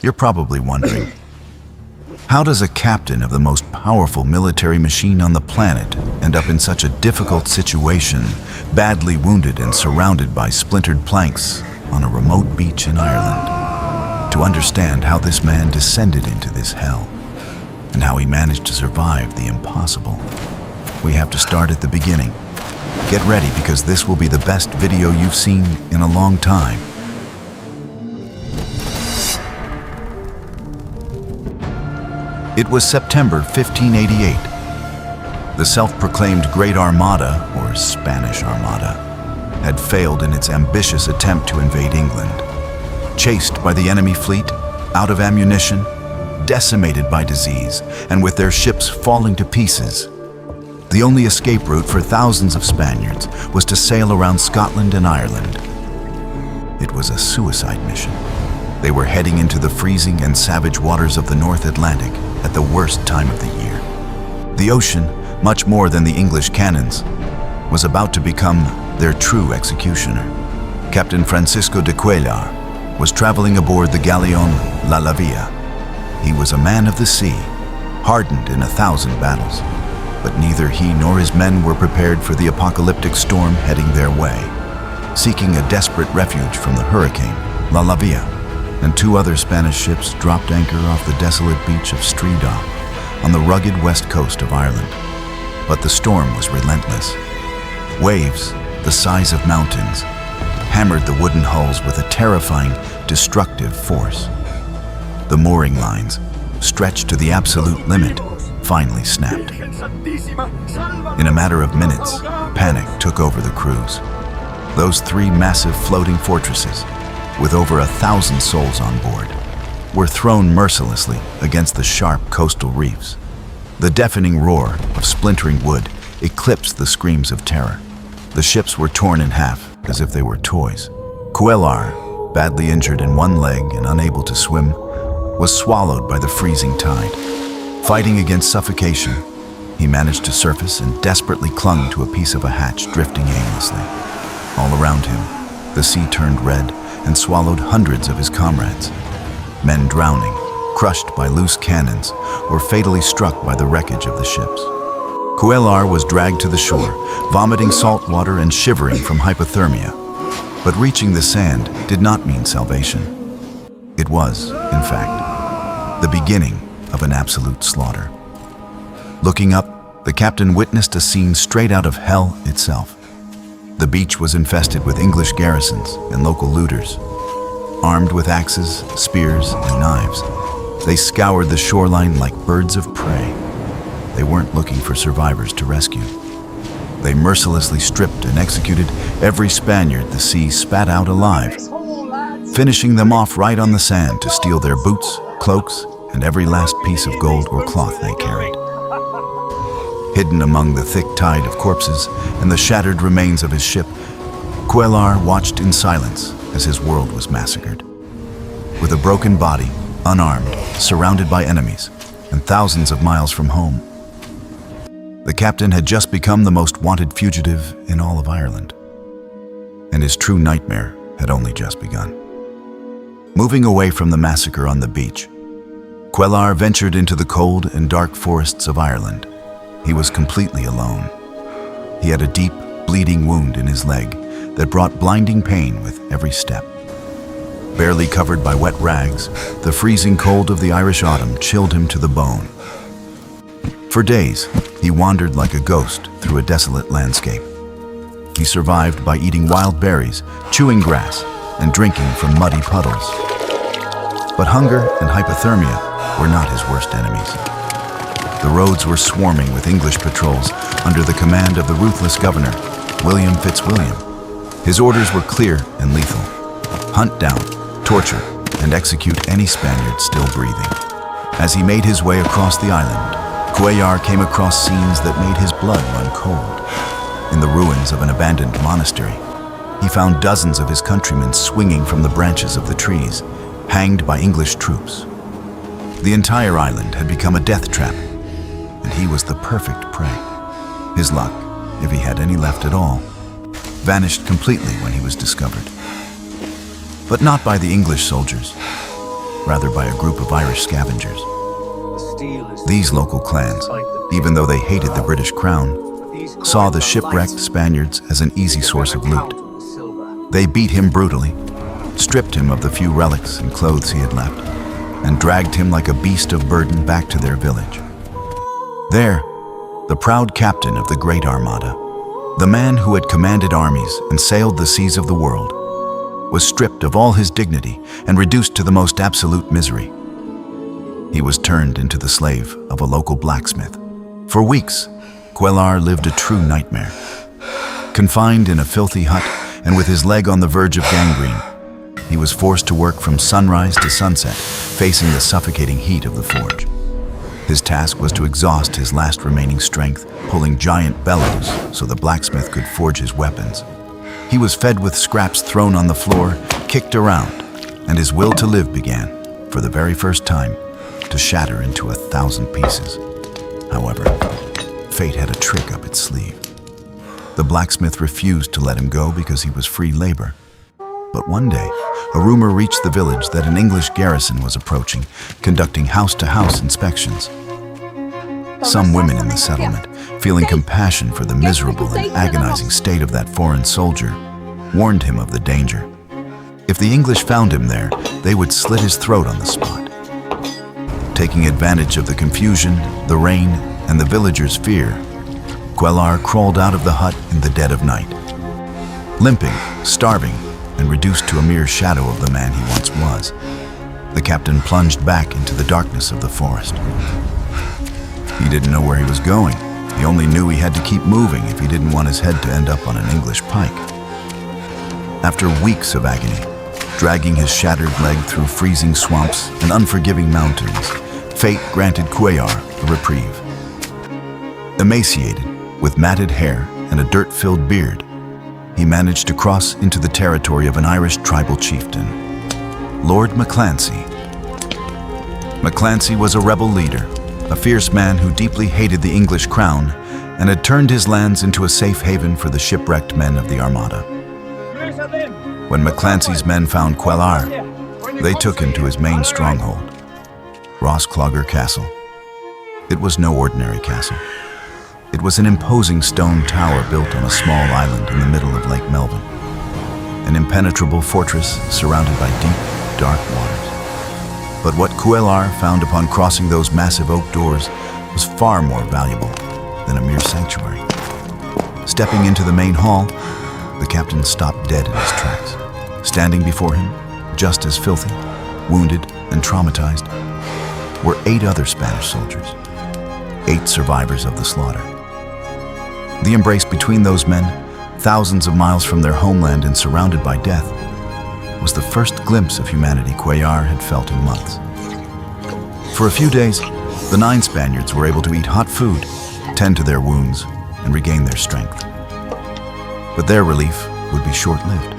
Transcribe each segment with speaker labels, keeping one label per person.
Speaker 1: You're probably wondering, how does a captain of the most powerful military machine on the planet end up in such a difficult situation, badly wounded and surrounded by splintered planks on a remote beach in Ireland? To understand how this man descended into this hell and how he managed to survive the impossible, we have to start at the beginning. Get ready, because this will be the best video you've seen in a long time. It was September 1588. The self-proclaimed Great Armada, or Spanish Armada, had failed in its ambitious attempt to invade England. Chased by the enemy fleet, out of ammunition, decimated by disease, and with their ships falling to pieces, the only escape route for thousands of Spaniards was to sail around Scotland and Ireland. It was a suicide mission. They were heading into the freezing and savage waters of the North Atlantic at the worst time of the year. The ocean, much more than the English cannons, was about to become their true executioner. Captain Francisco de Cuéllar was traveling aboard the galleon La Via. He was a man of the sea, hardened in 1,000 battles, but neither he nor his men were prepared for the apocalyptic storm heading their way. Seeking a desperate refuge from the hurricane, La Via and 2 other Spanish ships dropped anchor off the desolate beach of Streedagh on the rugged west coast of Ireland. But the storm was relentless. Waves, the size of mountains, hammered the wooden hulls with a terrifying, destructive force. The mooring lines, stretched to the absolute limit, finally snapped. In a matter of minutes, panic took over the crews. Those 3 massive floating fortresses, with over 1,000 souls on board, were thrown mercilessly against the sharp coastal reefs. The deafening roar of splintering wood eclipsed the screams of terror. The ships were torn in half as if they were toys. Cuellar, badly injured in one leg and unable to swim, was swallowed by the freezing tide. Fighting against suffocation, he managed to surface and desperately clung to a piece of a hatch drifting aimlessly. All around him, the sea turned red and swallowed hundreds of his comrades. Men drowning, crushed by loose cannons, or fatally struck by the wreckage of the ships. Cuellar was dragged to the shore, vomiting salt water and shivering from hypothermia. But reaching the sand did not mean salvation. It was, in fact, the beginning of an absolute slaughter. Looking up, the captain witnessed a scene straight out of hell itself. The beach was infested with English garrisons and local looters. Armed with axes, spears, and knives, they scoured the shoreline like birds of prey. They weren't looking for survivors to rescue. They mercilessly stripped and executed every Spaniard the sea spat out alive, finishing them off right on the sand to steal their boots, cloaks, and every last piece of gold or cloth they carried. Hidden among the thick tide of corpses and the shattered remains of his ship, Cuellar watched in silence as his world was massacred. With a broken body, unarmed, surrounded by enemies, and thousands of miles from home, the captain had just become the most wanted fugitive in all of Ireland. And his true nightmare had only just begun. Moving away from the massacre on the beach, Cuellar ventured into the cold and dark forests of Ireland. He was completely alone. He had a deep, bleeding wound in his leg that brought blinding pain with every step. Barely covered by wet rags, the freezing cold of the Irish autumn chilled him to the bone. For days, he wandered like a ghost through a desolate landscape. He survived by eating wild berries, chewing grass, and drinking from muddy puddles. But hunger and hypothermia were not his worst enemies. The roads were swarming with English patrols under the command of the ruthless governor, William Fitzwilliam. His orders were clear and lethal: hunt down, torture, and execute any Spaniard still breathing. As he made his way across the island, Cuellar came across scenes that made his blood run cold. In the ruins of an abandoned monastery, he found dozens of his countrymen swinging from the branches of the trees, hanged by English troops. The entire island had become a death trap, and he was the perfect prey. His luck, if he had any left at all, vanished completely when he was discovered. But not by the English soldiers. rather by a group of Irish scavengers. These local clans, even though they hated the British crown, saw the shipwrecked Spaniards as an easy source of loot. They beat him brutally, stripped him of the few relics and clothes he had left, and dragged him like a beast of burden back to their village. There, the proud captain of the Great Armada, the man who had commanded armies and sailed the seas of the world, was stripped of all his dignity and reduced to the most absolute misery. He was turned into the slave of a local blacksmith. For weeks, Cuellar lived a true nightmare. Confined in a filthy hut and with his leg on the verge of gangrene, he was forced to work from sunrise to sunset, facing the suffocating heat of the forge. His task was to exhaust his last remaining strength, pulling giant bellows so the blacksmith could forge his weapons. He was fed with scraps thrown on the floor, kicked around, and his will to live began, for the very first time, to shatter into 1,000 pieces. However, fate had a trick up its sleeve. The blacksmith refused to let him go because he was free labor. But one day, a rumor reached the village that an English garrison was approaching, conducting house-to-house inspections. Some women in the settlement, feeling compassion for the miserable and agonizing state of that foreign soldier, warned him of the danger. If the English found him there, they would slit his throat on the spot. Taking advantage of the confusion, the rain, and the villagers' fear, Cuellar crawled out of the hut in the dead of night. Limping, starving, and reduced to a mere shadow of the man he once was, the captain plunged back into the darkness of the forest. He didn't know where he was going. He only knew he had to keep moving if he didn't want his head to end up on an English pike. After weeks of agony, dragging his shattered leg through freezing swamps and unforgiving mountains, fate granted Cuellar a reprieve. Emaciated, with matted hair and a dirt-filled beard, he managed to cross into the territory of an Irish tribal chieftain, Lord McClancy. McClancy was a rebel leader, a fierce man who deeply hated the English crown and had turned his lands into a safe haven for the shipwrecked men of the Armada. When McClancy's men found Cuellar, they took him to his main stronghold, Rossclogger Castle. It was no ordinary castle. It was an imposing stone tower built on a small island in the middle of Lake Melvin, an impenetrable fortress surrounded by deep, dark waters. But what Cuellar found upon crossing those massive oak doors was far more valuable than a mere sanctuary. Stepping into the main hall, the captain stopped dead in his tracks. Standing before him, just as filthy, wounded, and traumatized, were 8 other Spanish soldiers, 8 survivors of the slaughter. The embrace between those men, thousands of miles from their homeland and surrounded by death, was the first glimpse of humanity Cuellar had felt in months. For a few days, the 9 Spaniards were able to eat hot food, tend to their wounds, and regain their strength. But their relief would be short-lived.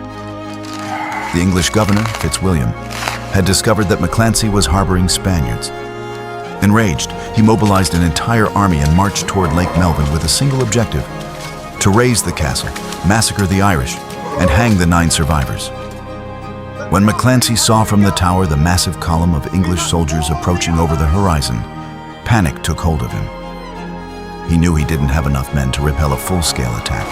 Speaker 1: The English governor, Fitzwilliam, had discovered that McClancy was harboring Spaniards. Enraged, he mobilized an entire army and marched toward Lake Melvin with a single objective: to raise the castle, massacre the Irish, and hang the 9 survivors. When McClancy saw from the tower the massive column of English soldiers approaching over the horizon, panic took hold of him. He knew he didn't have enough men to repel a full-scale attack.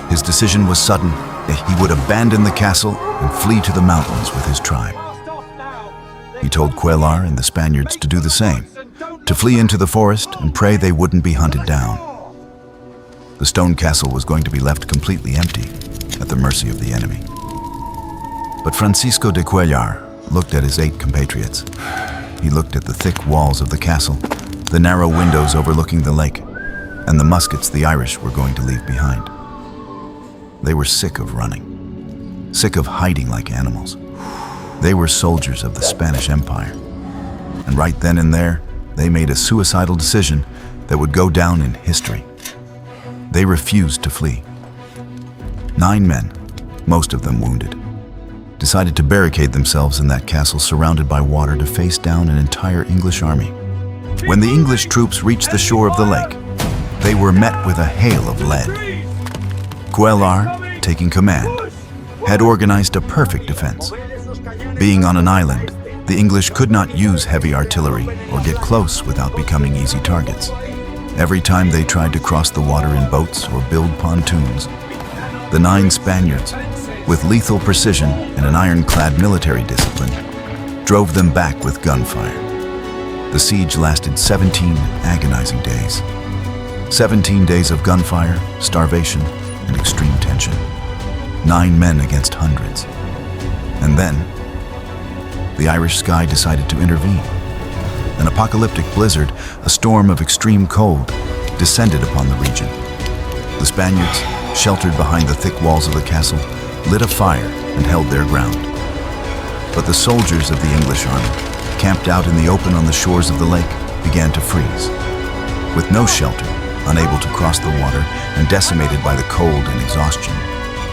Speaker 1: His decision was sudden. He would abandon the castle and flee to the mountains with his tribe. He told Cuellar and the Spaniards to do the same, to flee into the forest and pray they wouldn't be hunted down. The stone castle was going to be left completely empty, at the mercy of the enemy. But Francisco de Cuéllar looked at his 8 compatriots. He looked at the thick walls of the castle, the narrow windows overlooking the lake, and the muskets the Irish were going to leave behind. They were sick of running, sick of hiding like animals. They were soldiers of the Spanish Empire. And right then and there, they made a suicidal decision that would go down in history. They refused to flee. 9 men, most of them wounded, decided to barricade themselves in that castle surrounded by water to face down an entire English army. When the English troops reached the shore of the lake, they were met with a hail of lead. Cuellar, taking command, had organized a perfect defense. Being on an island, The English could not use heavy artillery or get close without becoming easy targets. Every time they tried to cross the water in boats or build pontoons, the 9 Spaniards, with lethal precision and an ironclad military discipline, drove them back with gunfire. The siege lasted 17 agonizing days. 17 days of gunfire, starvation, and extreme tension. 9 men against hundreds. And then, the Irish sky decided to intervene. An apocalyptic blizzard, a storm of extreme cold, descended upon the region. The Spaniards, sheltered behind the thick walls of the castle, lit a fire and held their ground. But the soldiers of the English army, camped out in the open on the shores of the lake, began to freeze. With no shelter, unable to cross the water, and decimated by the cold and exhaustion,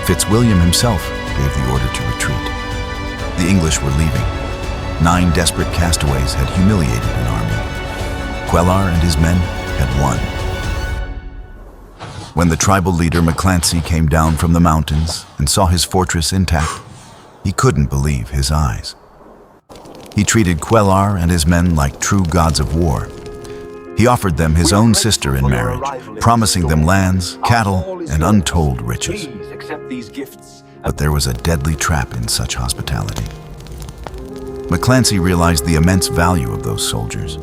Speaker 1: Fitzwilliam himself gave the order to retreat. The English were leaving. 9 desperate castaways had humiliated an army. Cuellar and his men had won. When the tribal leader Maclancy came down from the mountains and saw his fortress intact, he couldn't believe his eyes. He treated Cuellar and his men like true gods of war. He offered them his own sister in marriage, promising them lands, cattle, and untold riches. But there was a deadly trap in such hospitality. Maclancy realized the immense value of those soldiers.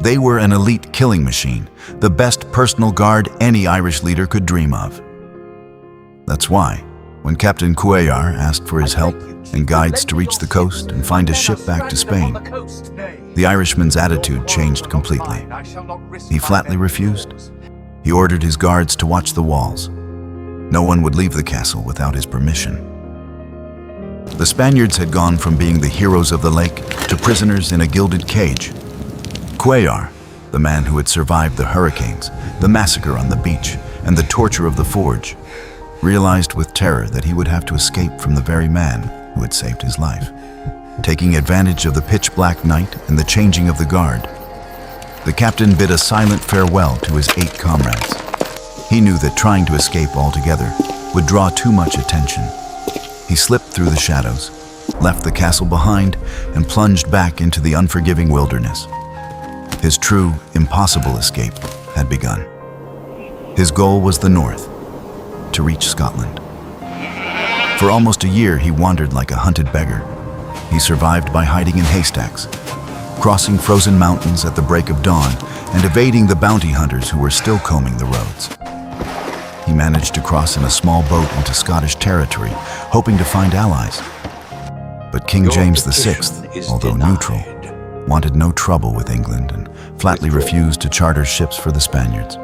Speaker 1: They were an elite killing machine, the best personal guard any Irish leader could dream of. That's why, when Captain Cuellar asked for his help and guides to reach the coast and find a ship back to Spain, the Irishman's attitude changed completely. He flatly refused. He ordered his guards to watch the walls. No one would leave the castle without his permission. The Spaniards had gone from being the heroes of the lake to prisoners in a gilded cage. Cuellar, the man who had survived the hurricanes, the massacre on the beach, and the torture of the forge, realized with terror that he would have to escape from the very man who had saved his life. Taking advantage of the pitch-black night and the changing of the guard, the captain bid a silent farewell to his 8 comrades. He knew that trying to escape altogether would draw too much attention. He slipped through the shadows, left the castle behind, and plunged back into the unforgiving wilderness. His true, impossible escape had begun. His goal was the north, to reach Scotland. For almost a year, he wandered like a hunted beggar. He survived by hiding in haystacks, crossing frozen mountains at the break of dawn, and evading the bounty hunters who were still combing the roads. He managed to cross in a small boat into Scottish territory, hoping to find allies. But King James VI, although neutral, wanted no trouble with England and flatly refused to charter ships for the Spaniards.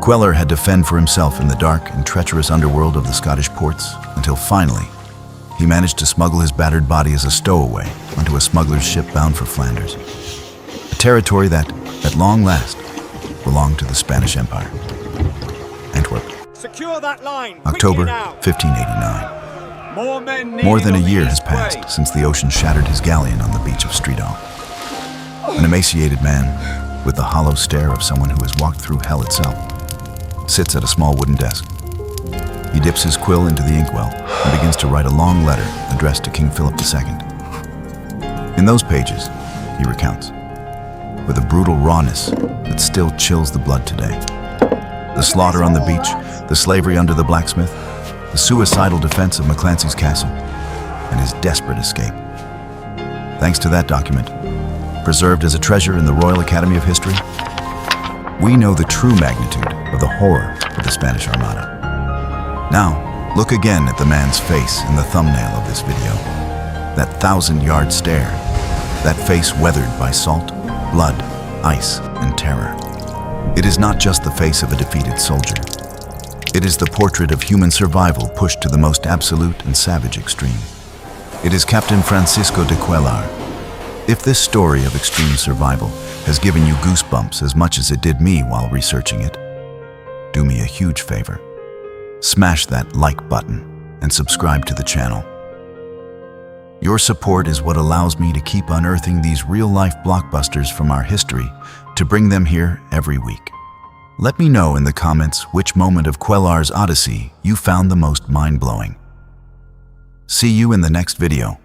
Speaker 1: Cuellar had to fend for himself in the dark and treacherous underworld of the Scottish ports until finally, he managed to smuggle his battered body as a stowaway onto a smuggler's ship bound for Flanders, a territory that, at long last, belonged to the Spanish Empire. Antwerp,
Speaker 2: Secure that line,
Speaker 1: October 1589. More than a year has passed since the ocean shattered his galleon on the beach of Streedagh. An emaciated man, with the hollow stare of someone who has walked through hell itself, sits at a small wooden desk. He dips his quill into the inkwell and begins to write a long letter addressed to King Philip II. In those pages, he recounts, with a brutal rawness that still chills the blood today, the slaughter on the beach, the slavery under the blacksmith, the suicidal defense of Maclancy's castle, and his desperate escape. Thanks to that document, preserved as a treasure in the Royal Academy of History, we know the true magnitude of the horror of the Spanish Armada. Now, look again at the man's face in the thumbnail of this video. That 1,000-yard stare, that face weathered by salt, blood, ice, and terror. It is not just the face of a defeated soldier. It is the portrait of human survival pushed to the most absolute and savage extreme. It is Captain Francisco de Cuéllar. If this story of extreme survival has given you goosebumps as much as it did me while researching it, do me a huge favor. Smash that like button and subscribe to the channel. Your support is what allows me to keep unearthing these real-life blockbusters from our history to bring them here every week. Let me know in the comments which moment of Cuellar's Odyssey you found the most mind-blowing. See you in the next video.